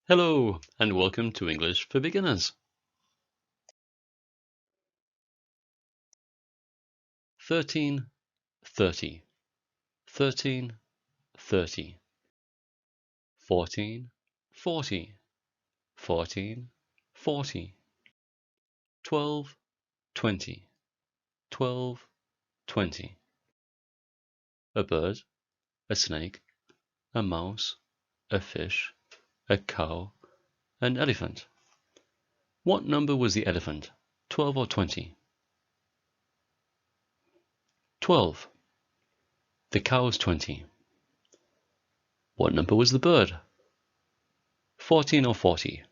Hello, and welcome to English for Beginners. 13, 30, 13, 30, 14, 40, 14, 40, 12, 20, 12, 20. A bird, a snake, a mouse, a fish, a cow, an elephant. What number was the elephant, 12 or 20? 12. The cow's 20. What number was the bird, 14 or 40?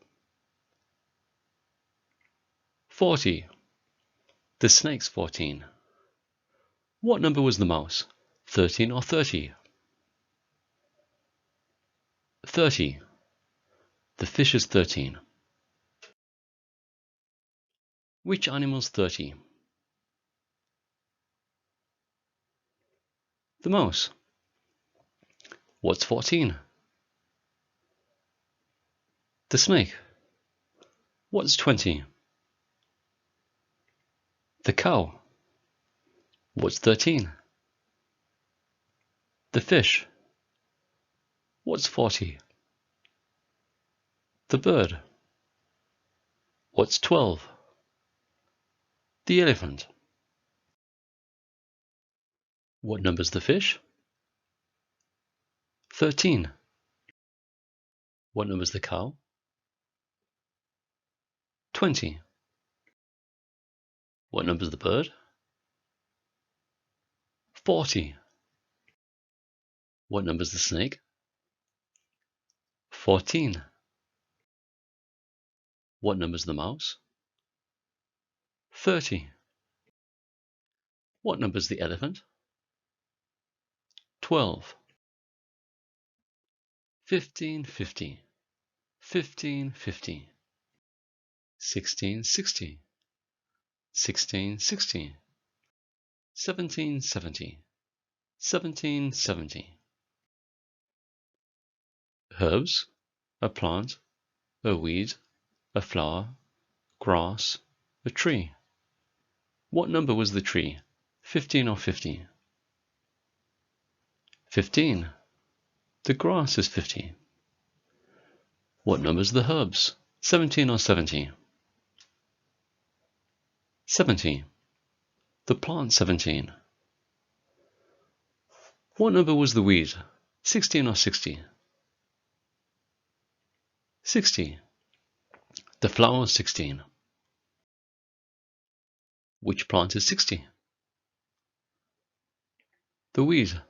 40. The snake's 14. What number was the mouse, 13 or 30? 30. The fish is 13. Which animal's 30? The mouse. What's 14? The snake. What's 20? The cow. What's 13? The fish. What's 40? The bird. What's 12? The elephant. What number's the fish? 13. What number's the cow? 20. What number's the bird? 40. What number's the snake? 14. What number's the mouse? 30. What number's the elephant? 12. 15, 50. 15, 50. 16, 60. 16, 60. 17, 70. 17, 70. Herbs, a plant, a weed, a flower, grass, a tree. What number was the tree, 15 or 50? 15. The grass is 50. What number's the herbs, 17 or 70? 70. The plant, 17. What number was the weed, 16 or 60? 60. The flower, 16. Which plant is 60? The weed.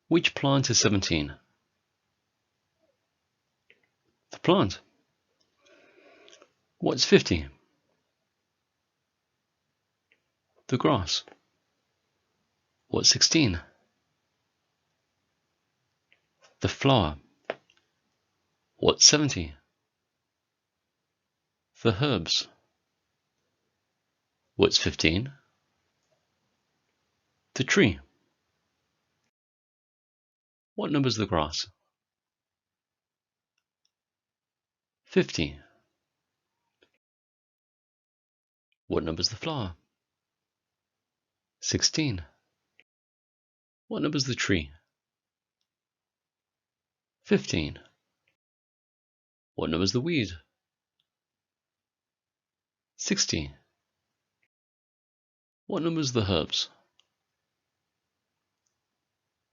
Which plant is 17? The plant. What's 50? The grass. What's 16? The flower. What's 70? The herbs. What's 15? The tree. What number's the grass? 50. What number's the flower? 16. What number's the tree? 15. What number's the weed? 60. What number's the herbs?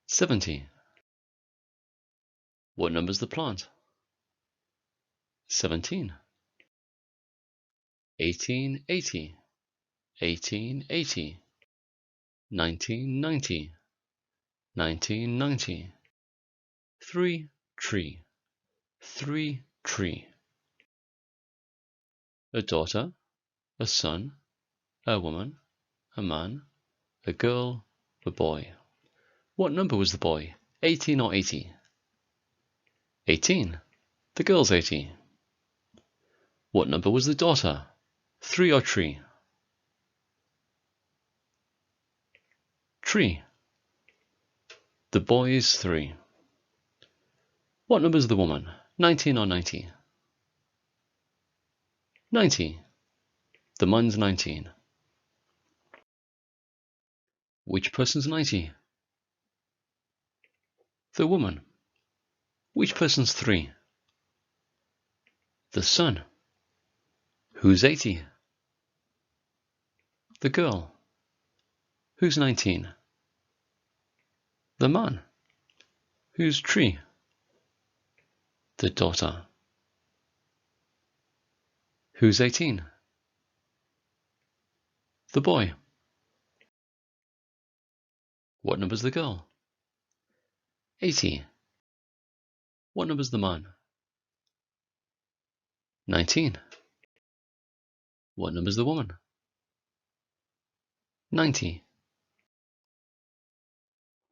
70. What number's the plant? 17. 1880. 1880. 1990. 1990. 3 tree. 3 tree. A daughter, a son, a woman, a man, a girl, a boy. What number was the boy, 18 or 80? 18. The girl's 80. What number was the daughter, 3 or tree? Tree. The boy is 3. What number's the woman, 19 or 90? 90. The man's 19. Which person's 90? The woman. Which person's 3? The son. Who's 80? The girl. Who's 19? The man. Who's 3? The daughter. Who's 18? The boy. What number's the girl? 80. What number's the man? 19. What number's the woman? 90.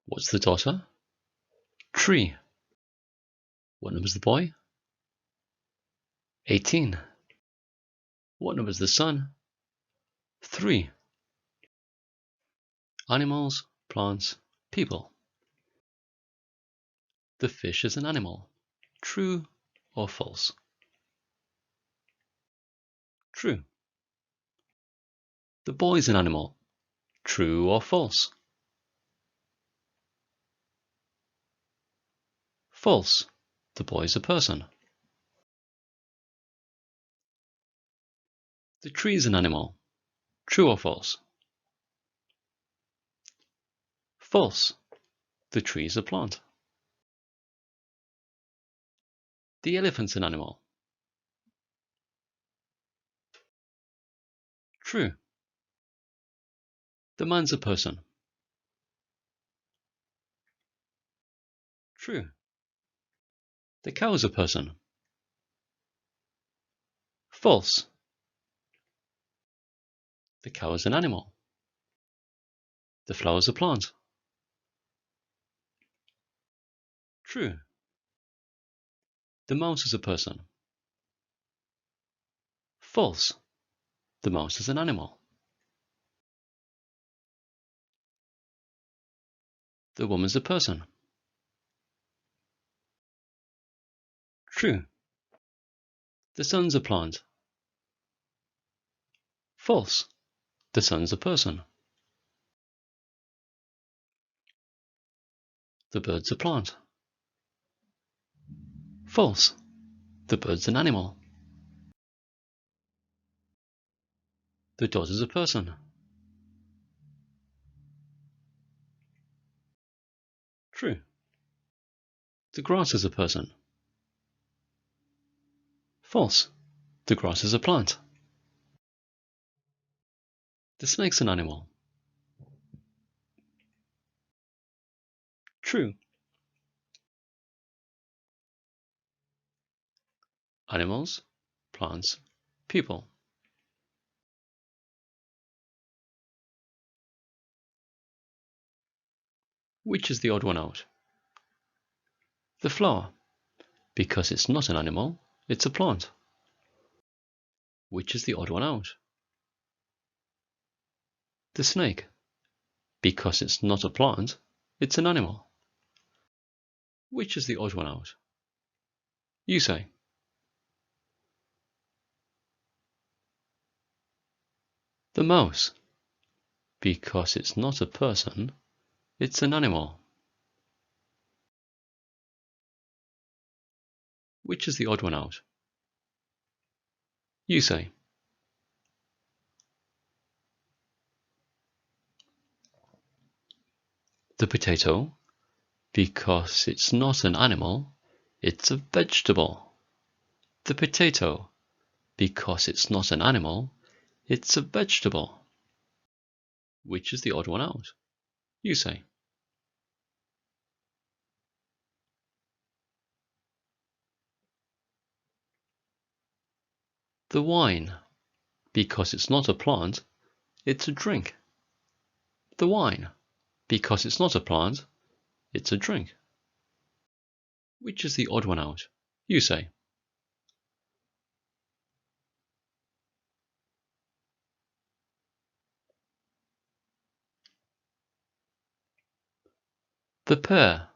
What's the daughter? 3. What number's the boy? 18. What number's the son? 3. Animals, plants, people. The fish is an animal. True or false? True. The boy's an animal. True or false? False. The boy's a person. The tree's an animal. True or false? False. The tree's a plant. The elephant's an animal. True. The man's a person. True. The cow's a person. False. The cow is an animal. The flower's a plant. True. The mouse is a person. False. The mouse is an animal. The woman's a person. True. The sun's a plant. False. The sun's a person. The bird's a plant. False. The bird's an animal. The dog is a person. True. The grass is a person. False. The grass is a plant. The snake's an animal. True. Animals, plants, people. Which is the odd one out? The flower, because it's not an animal, it's a plant. Which is the odd one out? The snake, because it's not a plant, it's an animal. Which is the odd one out? You say. The mouse, because it's not a person, it's an animal. Which is the odd one out? You say. The potato, because it's not an animal, it's a vegetable. The potato, because it's not an animal, it's a vegetable. Which is the odd one out? You say. The wine, because it's not a plant, it's a drink. The wine, because it's not a plant, it's a drink. Which is the odd one out? You say. The pear,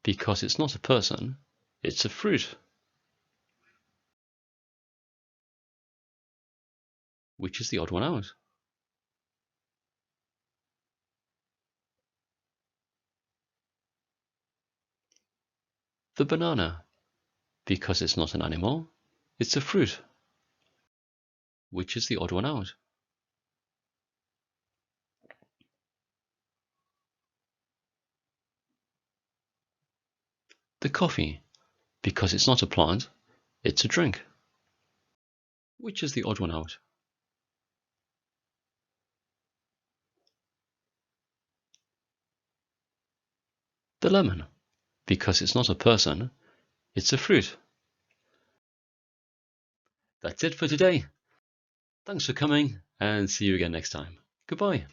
because it's not a person, it's a fruit. Which is the odd one out? The banana. Because it's not an animal, it's a fruit. Which is the odd one out? The coffee. Because it's not a plant, it's a drink. Which is the odd one out? The lemon. Because it's not a person, it's a fruit. That's it for today. Thanks for coming, and see you again next time. Goodbye.